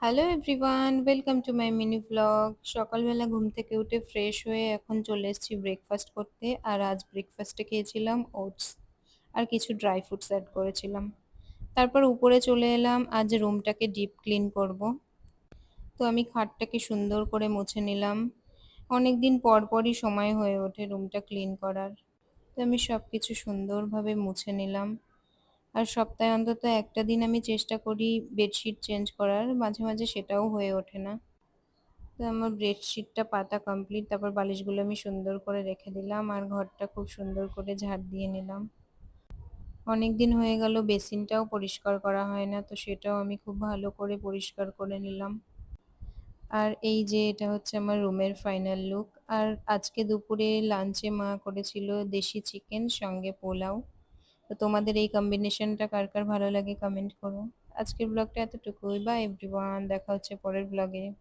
Hello everyone, welcome to my mini vlog. সকালবেলা ঘুম থেকে উঠে ফ্রেশ হয়ে এখন চলে এসেছি ব্রেকফাস্ট করতে। আর আজ ব্রেকফাস্টে খেয়েছিলাম ওটস আর কিছু ড্রাই ফ্রুটস অ্যাড করেছিলাম। তারপর উপরে চলে এলাম, আজ রুমটাকে ডিপ ক্লিন করব। তো আমি খাটটাকে সুন্দর করে মুছে নিলাম। অনেক দিন পর পরই সময় হয়ে ওঠে রুমটা ক্লিন করার। তো আমি সব কিছু সুন্দরভাবে মুছে নিলাম। আর সপ্তাহে অন্তত একটা দিন আমি চেষ্টা করি বেডশিট চেঞ্জ করার, মাঝে মাঝে সেটাও হয়ে ওঠে না। তো আমার বেডশিটটা পাতা কমপ্লিট, তারপর বালিশগুলো আমি সুন্দর করে রেখে দিলাম আর ঘরটা খুব সুন্দর করে ঝাড় দিয়ে নিলাম। অনেক দিন হয়ে গেল বেসিনটাও পরিষ্কার করা হয় না, তো সেটাও আমি খুব ভালো করে পরিষ্কার করে নিলাম। আর এই যে এটা হচ্ছে আমার রুমের ফাইনাল লুক। আর আজকে দুপুরে লাঞ্চে মা করেছিল দেশি চিকেন সঙ্গে পোলাও। তো তোমাদের এই কম্বিনেশনটা কার কার ভালো লাগে কমেন্ট করো। আজকের ব্লগটা এতটুকুই, বাই এভরিওয়ান, দেখা হচ্ছে পরের ব্লগে।